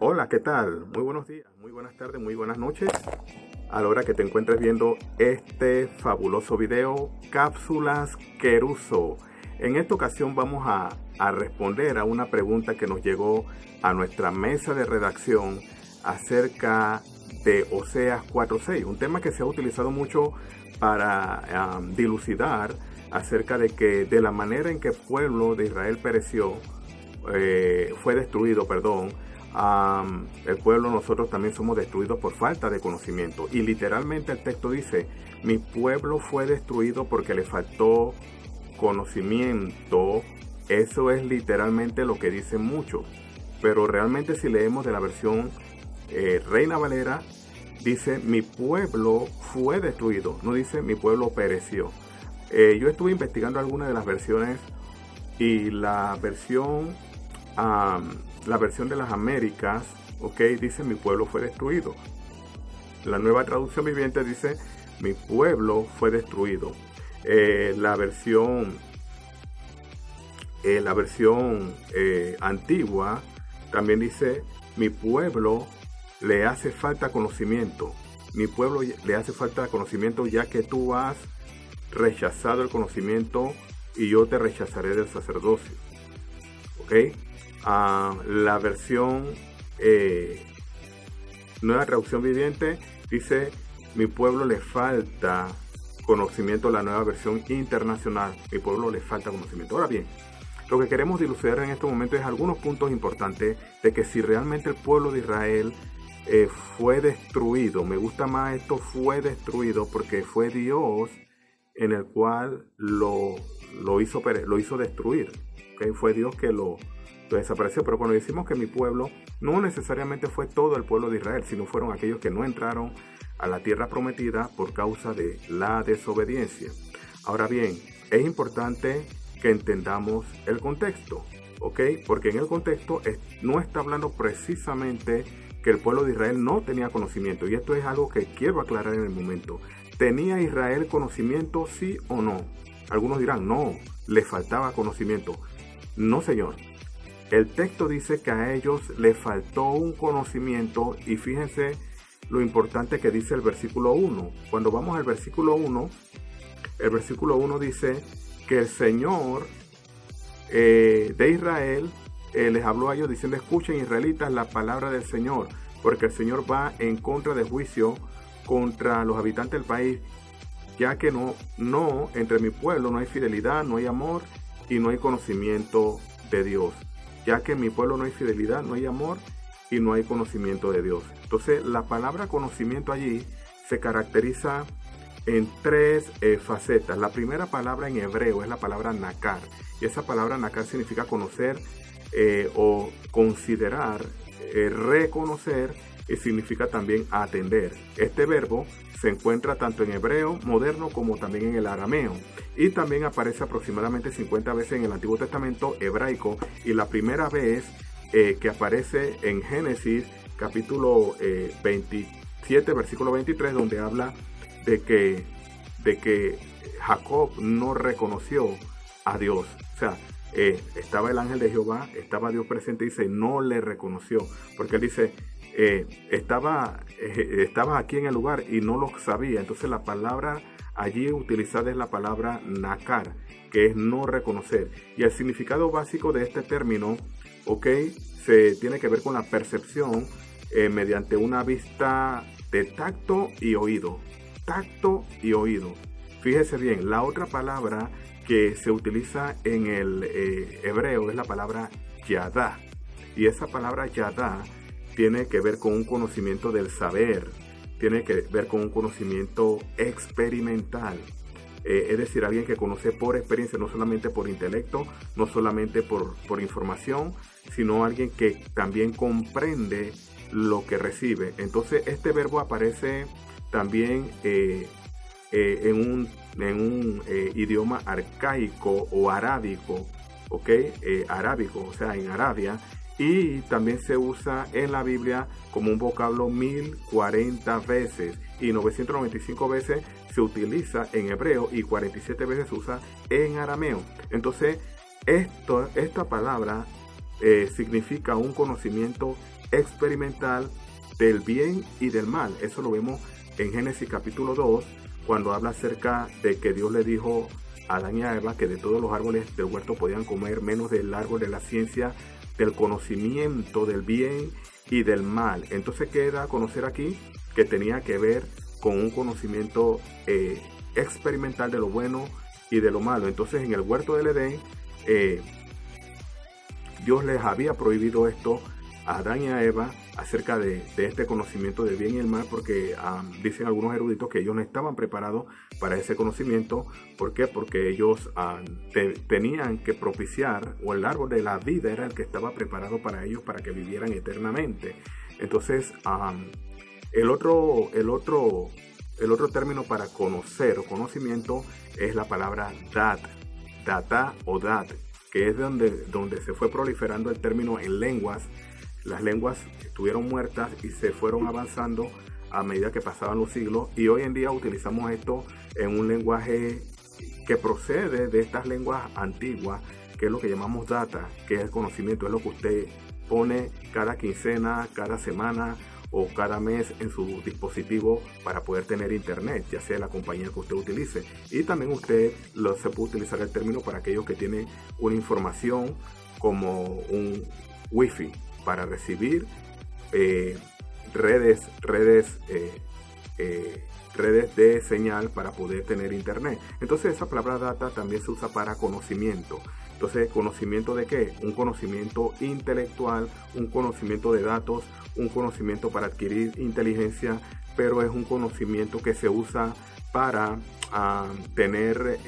Hola, ¿qué tal? Muy buenos días, muy buenas tardes, muy buenas noches. A la hora que te encuentres viendo este fabuloso video, Cápsulas Queruso. En esta ocasión vamos a responder a una pregunta que nos llegó a nuestra mesa de redacción acerca de Oseas 4:6, un tema que se ha utilizado mucho para dilucidar acerca de la manera en que el pueblo de Israel fue destruido, perdón. El pueblo, nosotros también somos destruidos por falta de conocimiento, y literalmente el texto dice: mi pueblo fue destruido porque le faltó conocimiento. Eso es literalmente lo que dice mucho, pero realmente si leemos de la versión Reina Valera, dice mi pueblo fue destruido, no dice mi pueblo pereció. Yo estuve investigando algunas de las versiones, y la versión de las Américas, dice mi pueblo fue destruido. La Nueva Traducción Viviente dice mi pueblo fue destruido. La versión antigua también dice mi pueblo le hace falta conocimiento. Mi pueblo le hace falta conocimiento, ya que tú has rechazado el conocimiento y yo te rechazaré del sacerdocio. La versión Nueva Traducción Viviente dice mi pueblo le falta conocimiento. La Nueva Versión Internacional, mi pueblo le falta conocimiento. Ahora bien, lo que queremos dilucidar en este momento es algunos puntos importantes de que si realmente el pueblo de Israel fue destruido. Me gusta más esto, fue destruido, porque fue Dios en el cual lo hizo destruir. Fue Dios que lo desapareció. Pero cuando decimos que mi pueblo, no necesariamente fue todo el pueblo de Israel, sino fueron aquellos que no entraron a la tierra prometida por causa de la desobediencia. Ahora bien, es importante que entendamos el contexto, porque en el contexto no está hablando precisamente que el pueblo de Israel no tenía conocimiento, y esto es algo que quiero aclarar en el momento. ¿Tenía Israel conocimiento, sí o no? Algunos dirán, no, le faltaba conocimiento. No, señor. El texto dice que a ellos le faltó un conocimiento, y fíjense lo importante que dice el versículo 1. Cuando vamos al versículo 1, el versículo 1 dice que el Señor de Israel les habló a ellos diciendo: escuchen, israelitas, la palabra del Señor, porque el Señor va en contra de juicio contra los habitantes del país, ya que no entre mi pueblo no hay fidelidad, no hay amor y no hay conocimiento de Dios. Ya que en mi pueblo no hay fidelidad, no hay amor y no hay conocimiento de Dios. Entonces, la palabra conocimiento allí se caracteriza en tres facetas. La primera palabra en hebreo es la palabra nakar, y esa palabra nakar significa conocer o considerar, reconocer, y significa también atender. Este verbo se encuentra tanto en hebreo moderno como también en el arameo, y también aparece aproximadamente 50 veces en el Antiguo Testamento hebraico, y la primera vez que aparece en Génesis capítulo 27 versículo 23, donde habla de que Jacob no reconoció a Dios. O sea, estaba el ángel de Jehová, estaba Dios presente, y dice no le reconoció, porque él dice estaba aquí en el lugar y no lo sabía. Entonces la palabra allí utilizada es la palabra nakar, que es no reconocer, y el significado básico de este término se tiene que ver con la percepción mediante una vista de tacto y oído. Fíjese bien, la otra palabra que se utiliza en el hebreo es la palabra yadá, y esa palabra yadá tiene que ver con un conocimiento del saber, tiene que ver con un conocimiento experimental. Es decir, alguien que conoce por experiencia, no solamente por intelecto, no solamente por información, sino alguien que también comprende lo que recibe. Entonces, este verbo aparece también en un idioma arcaico o arábico, arábico, o sea, en Arabia, y también se usa en la Biblia como un vocablo 1040 veces, y 995 veces se utiliza en hebreo y 47 veces se usa en arameo. Entonces esta palabra significa un conocimiento experimental del bien y del mal. Eso lo vemos en Génesis capítulo 2, cuando habla acerca de que Dios le dijo a Adán y a Eva que de todos los árboles del huerto podían comer, menos del árbol de la ciencia del conocimiento del bien y del mal. Entonces queda a conocer aquí que tenía que ver con un conocimiento experimental de lo bueno y de lo malo. Entonces en el huerto del Edén, Dios les había prohibido esto a Adán y a Eva acerca de este conocimiento del bien y el mal, porque dicen algunos eruditos que ellos no estaban preparados para ese conocimiento. ¿Por qué? Porque ellos tenían que propiciar, o el árbol de la vida era el que estaba preparado para ellos, para que vivieran eternamente. Entonces el otro término para conocer o conocimiento es la palabra data o dat, que es donde se fue proliferando el término en lenguas. Las lenguas estuvieron muertas y se fueron avanzando a medida que pasaban los siglos, y hoy en día utilizamos esto en un lenguaje que procede de estas lenguas antiguas, que es lo que llamamos data, que es el conocimiento, es lo que usted pone cada quincena, cada semana o cada mes en su dispositivo para poder tener internet, ya sea la compañía que usted utilice. Y también se puede utilizar el término para aquellos que tienen una información como un wifi para recibir redes de señal para poder tener internet. Entonces esa palabra data también se usa para conocimiento. Entonces, ¿conocimiento de qué? Un conocimiento intelectual, un conocimiento de datos, un conocimiento para adquirir inteligencia, pero es un conocimiento que se usa para tener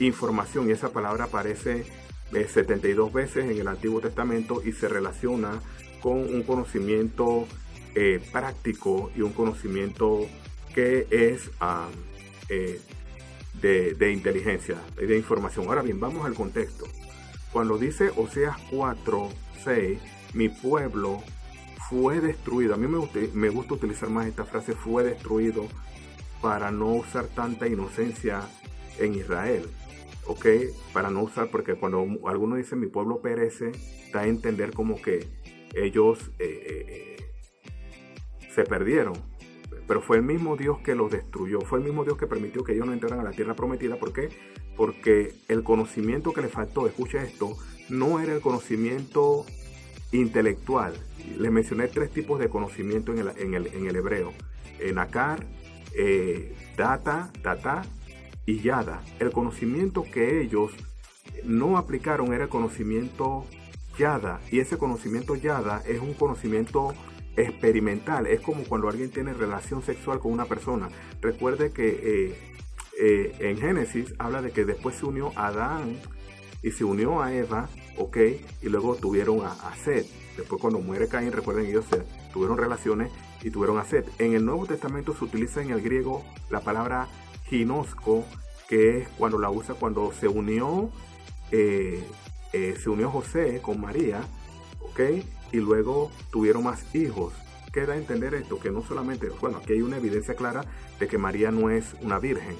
información, y esa palabra aparece 72 veces en el Antiguo Testamento y se relaciona con un conocimiento práctico y un conocimiento que es de inteligencia y de información. Ahora bien, vamos al contexto. Cuando dice Oseas 4:6, mi pueblo fue destruido. A mí me gusta utilizar más esta frase, fue destruido, para no usar tanta inocencia en Israel. ¿Ok? Para no usar, porque cuando algunos dicen mi pueblo perece, da a entender como que ellos se perdieron. Pero fue el mismo Dios que los destruyó, fue el mismo Dios que permitió que ellos no entraran a la tierra prometida. ¿Por qué? Porque el conocimiento que les faltó, escucha esto, no era el conocimiento intelectual. Les mencioné 3 tipos de conocimiento en el hebreo: nakar, data y yada. El conocimiento que ellos no aplicaron era el conocimiento yada, y ese conocimiento yada es un conocimiento experimental. Es como cuando alguien tiene relación sexual con una persona. Recuerde que en Génesis habla de que después se unió a Adán y se unió a Eva, ¿ok? Y luego tuvieron a Set. Después, cuando muere Caín, recuerden, ellos tuvieron relaciones y tuvieron a Set. En el Nuevo Testamento se utiliza en el griego la palabra ginosco, que es cuando la usa cuando se unió José con María, ¿ok? Y luego tuvieron más hijos. ¿Qué da a entender esto? Que no solamente, bueno, aquí hay una evidencia clara de que María no es una virgen.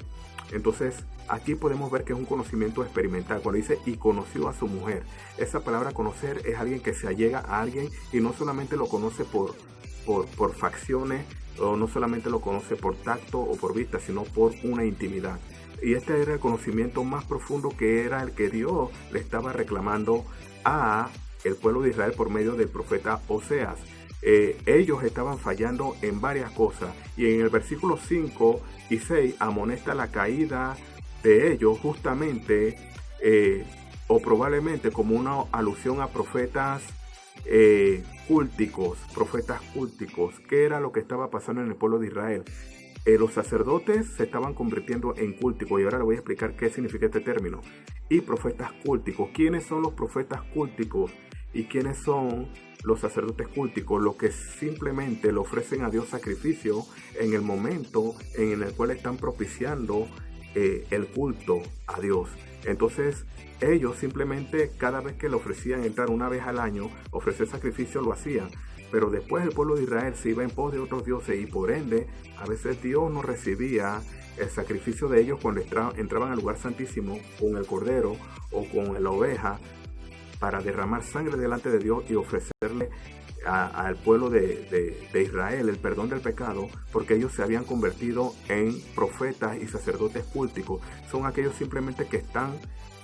Entonces, aquí podemos ver que es un conocimiento experimental. Cuando dice, y conoció a su mujer. Esa palabra conocer es alguien que se allega a alguien y no solamente lo conoce por facciones, o no solamente lo conoce por tacto o por vista, sino por una intimidad. Y este era el conocimiento más profundo, que era el que Dios le estaba reclamando a el pueblo de Israel por medio del profeta Oseas. Ellos estaban fallando en varias cosas, y en el versículo 5 y 6 amonesta la caída de ellos, justamente o probablemente como una alusión a profetas cúlticos. ¿Qué era lo que estaba pasando en el pueblo de Israel? Los sacerdotes se estaban convirtiendo en cúlticos, y ahora le voy a explicar qué significa este término. Y profetas cúlticos. ¿Quiénes son los profetas cúlticos y quiénes son los sacerdotes cúlticos? Los que simplemente le ofrecen a Dios sacrificio en el momento en el cual están propiciando el culto a Dios. Entonces ellos simplemente, cada vez que le ofrecían entrar una vez al año, ofrecer sacrificio, lo hacían. Pero después el pueblo de Israel se iba en pos de otros dioses, y por ende a veces Dios no recibía el sacrificio de ellos cuando entraban al lugar santísimo con el cordero o con la oveja, para derramar sangre delante de Dios y ofrecerle al pueblo de Israel el perdón del pecado, porque ellos se habían convertido en profetas y sacerdotes culticos. Son aquellos simplemente que están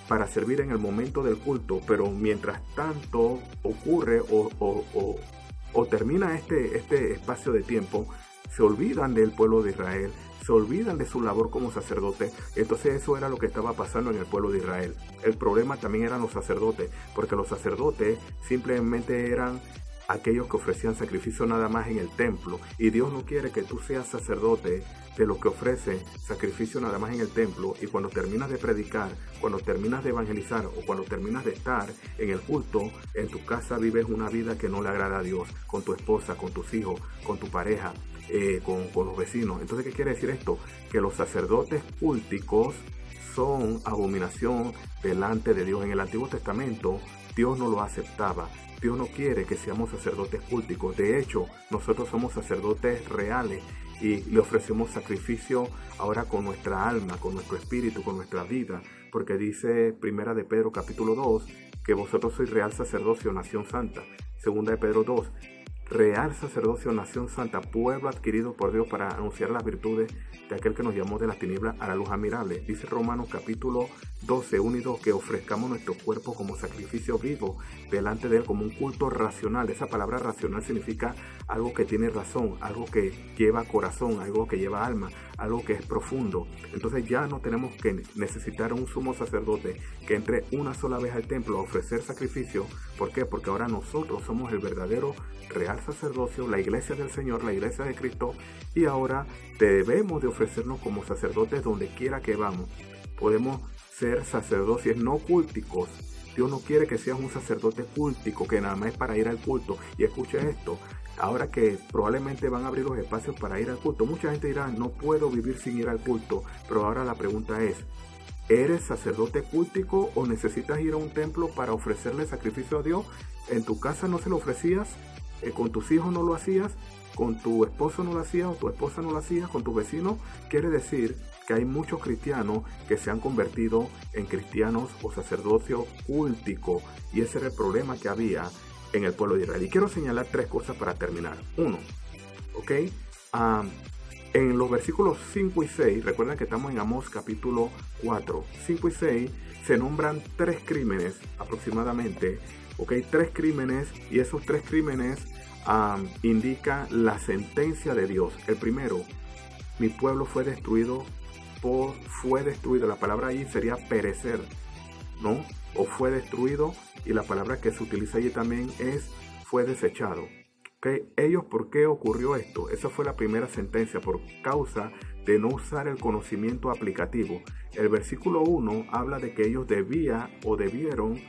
para servir en el momento del culto, pero mientras tanto ocurre o termina este espacio de tiempo, se olvidan del pueblo de Israel, se olvidan de su labor como sacerdote. Entonces eso era lo que estaba pasando en el pueblo de Israel. El problema también eran los sacerdotes, porque los sacerdotes simplemente eran aquellos que ofrecían sacrificio nada más en el templo, y Dios no quiere que tú seas sacerdote de los que ofrecen sacrificio nada más en el templo, y cuando terminas de predicar, cuando terminas de evangelizar o cuando terminas de estar en el culto, en tu casa vives una vida que no le agrada a Dios, con tu esposa, con tus hijos, con tu pareja, con los vecinos. Entonces, ¿qué quiere decir esto? Que los sacerdotes culticos son abominación delante de Dios. En el Antiguo Testamento Dios no lo aceptaba. Dios no quiere que seamos sacerdotes culticos. De hecho, nosotros somos sacerdotes reales y le ofrecemos sacrificio ahora con nuestra alma, con nuestro espíritu, con nuestra vida, porque dice Primera de Pedro capítulo 2 que vosotros sois real sacerdocio, nación santa. Segunda de Pedro 2, real sacerdocio, nación santa, pueblo adquirido por Dios para anunciar las virtudes de aquel que nos llamó de las tinieblas a la luz admirable. Dice Romanos capítulo 12, 1 y 2, que ofrezcamos nuestro cuerpo como sacrificio vivo delante de Él, como un culto racional. Esa palabra racional significa algo que tiene razón, algo que lleva corazón, algo que lleva alma, algo que es profundo. Entonces ya no tenemos que necesitar un sumo sacerdote que entre una sola vez al templo a ofrecer sacrificio. ¿Por qué? Porque ahora nosotros somos el verdadero real sacerdocio, la iglesia del Señor, la iglesia de Cristo, y ahora debemos de ofrecernos como sacerdotes donde quiera que vamos. Podemos ser sacerdotes no culticos. Dios no quiere que seas un sacerdote cultico, que nada más es para ir al culto. Y escucha esto, ahora que probablemente van a abrir los espacios para ir al culto, mucha gente dirá, no puedo vivir sin ir al culto, pero ahora la pregunta es, ¿eres sacerdote cultico o necesitas ir a un templo para ofrecerle sacrificio a Dios? ¿En tu casa no se lo ofrecías? ¿Con tus hijos no lo hacías? ¿Con tu esposo no lo hacías o tu esposa no lo hacías? ¿Con tus vecinos? Quiere decir que hay muchos cristianos que se han convertido en cristianos o sacerdocio cultico, y ese era el problema que había en el pueblo de Israel. Y quiero señalar tres cosas para terminar. Uno, en los versículos 5 y 6, recuerden que estamos en Amós capítulo 4, 5 y 6, se nombran tres crímenes aproximadamente, tres crímenes, y esos tres crímenes indica la sentencia de Dios. El primero, mi pueblo fue destruido, la palabra ahí sería perecer, ¿no? O fue destruido, y la palabra que se utiliza allí también es fue desechado. Ellos, ¿por qué ocurrió esto? Esa fue la primera sentencia, por causa de no usar el conocimiento aplicativo. El versículo 1 habla de que ellos debieron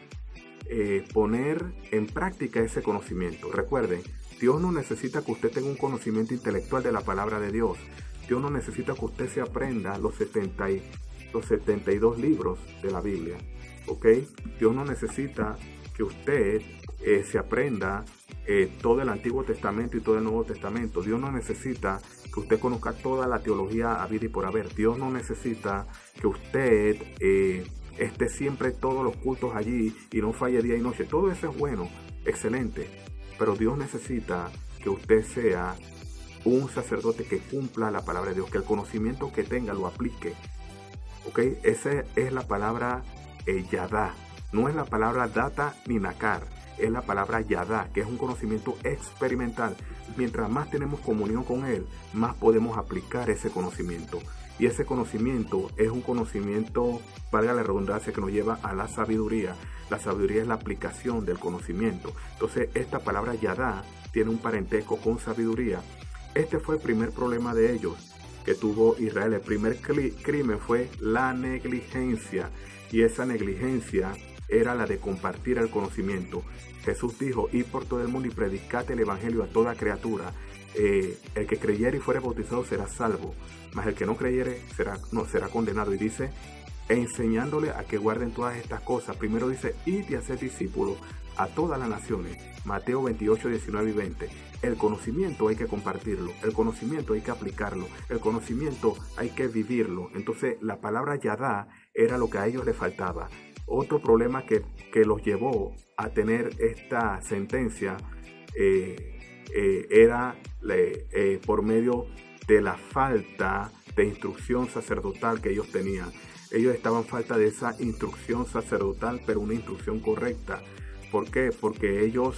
poner en práctica ese conocimiento. Recuerden, Dios no necesita que usted tenga un conocimiento intelectual de la palabra de Dios. Dios no necesita que usted se aprenda los 72 libros de la Biblia. Dios no necesita que usted se aprenda todo el Antiguo Testamento y todo el Nuevo Testamento. Dios no necesita que usted conozca toda la teología habida y por haber. Dios no necesita que usted esté siempre todos los cultos allí y no falle día y noche. Todo eso es bueno, excelente, pero Dios necesita que usted sea un sacerdote que cumpla la palabra de Dios, que el conocimiento que tenga lo aplique. Esa es la palabra yadá, no es la palabra data ni nakar, es la palabra yadá, que es un conocimiento experimental. Mientras más tenemos comunión con Él, más podemos aplicar ese conocimiento. Y ese conocimiento es un conocimiento, valga la redundancia, que nos lleva a la sabiduría. La sabiduría es la aplicación del conocimiento. Entonces, esta palabra yadá tiene un parentesco con sabiduría. Este fue el primer problema de ellos que tuvo Israel. El primer crimen fue la negligencia, y esa negligencia era la de compartir el conocimiento. Jesús dijo, id por todo el mundo y predicad el evangelio a toda criatura. El que creyere y fuere bautizado será salvo, mas el que no creyere será condenado. Y dice, enseñándole a que guarden todas estas cosas. Primero dice, id y haced discípulos a todas las naciones. Mateo 28, 19 y 20. El conocimiento hay que compartirlo, el conocimiento hay que aplicarlo, el conocimiento hay que vivirlo. Entonces la palabra yadá era lo que a ellos les faltaba. Otro problema que los llevó a tener esta sentencia era por medio de la falta de instrucción sacerdotal que ellos tenían. Ellos estaban falta de esa instrucción sacerdotal, pero una instrucción correcta. ¿Por qué? Porque ellos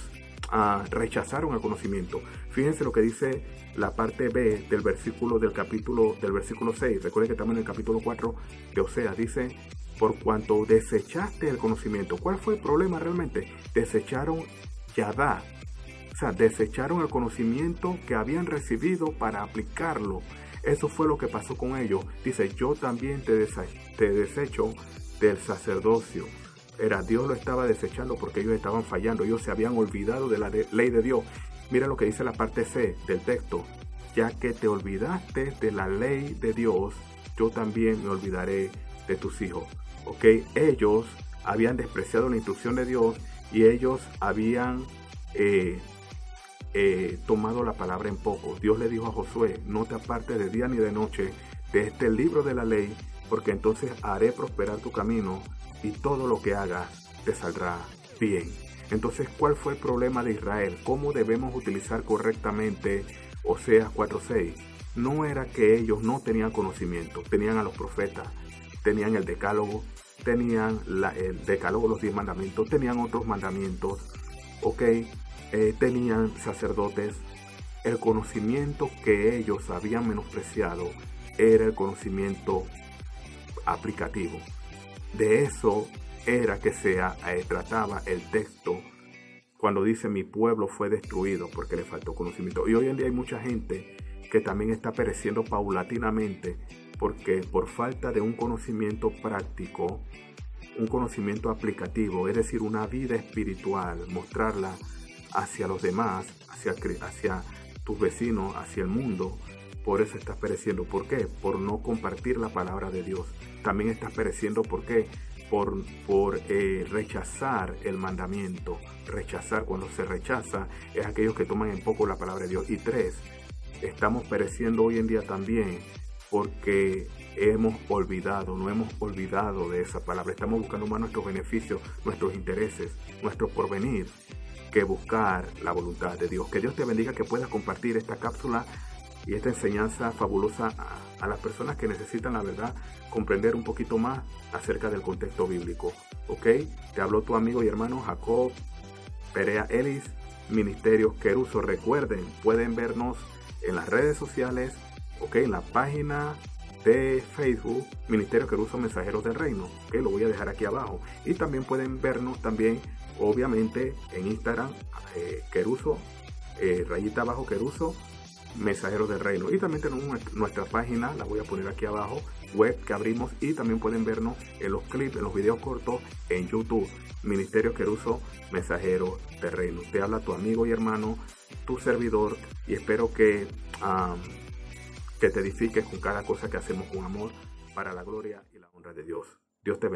rechazaron el conocimiento. Fíjense lo que dice la parte B del versículo 6. Recuerden que estamos en el capítulo 4 de Oseas. Dice: por cuanto desechaste el conocimiento. ¿Cuál fue el problema realmente? Desecharon Yadá. O sea, desecharon el conocimiento que habían recibido para aplicarlo. Eso fue lo que pasó con ellos. Dice: yo también te desecho del sacerdocio. Dios lo estaba desechando porque ellos estaban fallando. Ellos se habían olvidado de la ley de Dios. Mira lo que dice la parte C del texto: ya que te olvidaste de la ley de Dios, yo también me olvidaré de tus hijos. ¿Ok? Ellos habían despreciado la instrucción de Dios y ellos habían tomado la palabra en poco. Dios le dijo a Josué: no te apartes de día ni de noche de este libro de la ley, porque entonces haré prosperar tu camino y todo lo que hagas te saldrá bien. Entonces, ¿cuál fue el problema de Israel? ¿Cómo debemos utilizar correctamente Oseas 4:6? No era que ellos no tenían conocimiento, tenían a los profetas, tenían el decálogo, tenían el decálogo, los 10 mandamientos, tenían otros mandamientos, tenían sacerdotes. El conocimiento que ellos habían menospreciado era el conocimiento aplicativo. De eso era que se trataba el texto cuando dice: mi pueblo fue destruido porque le faltó conocimiento. Y hoy en día hay mucha gente que también está pereciendo paulatinamente porque por falta de un conocimiento práctico, un conocimiento aplicativo, es decir, una vida espiritual, mostrarla hacia los demás, hacia tus vecinos, hacia el mundo. Por eso estás pereciendo. ¿Por qué? Por no compartir la palabra de Dios. También estás pereciendo. ¿Por qué? Por rechazar el mandamiento. Rechazar, cuando se rechaza, es aquellos que toman en poco la palabra de Dios. Y 3, estamos pereciendo hoy en día también porque no hemos olvidado de esa palabra. Estamos buscando más nuestros beneficios, nuestros intereses, nuestro porvenir, que buscar la voluntad de Dios. Que Dios te bendiga, que puedas compartir esta cápsula y esta enseñanza fabulosa a las personas que necesitan, la verdad, comprender un poquito más acerca del contexto bíblico. ¿Ok? Te habló tu amigo y hermano Jacob Perea Ellis, Ministerio Queruso. Recuerden, pueden vernos en las redes sociales, en la página de Facebook, Ministerio Queruso Mensajeros del Reino, lo voy a dejar aquí abajo. Y también pueden vernos también, obviamente, en Instagram, Queruso, rayita abajo Queruso, Mensajeros del Reino. Y también tenemos nuestra página, la voy a poner aquí abajo, web que abrimos, y también pueden vernos en los clips, en los videos cortos en YouTube, Ministerio Queruso Mensajeros del Reino. Te habla tu amigo y hermano, tu servidor, y espero que te edifiques con cada cosa que hacemos con amor, para la gloria y la honra de Dios. Dios te bendiga.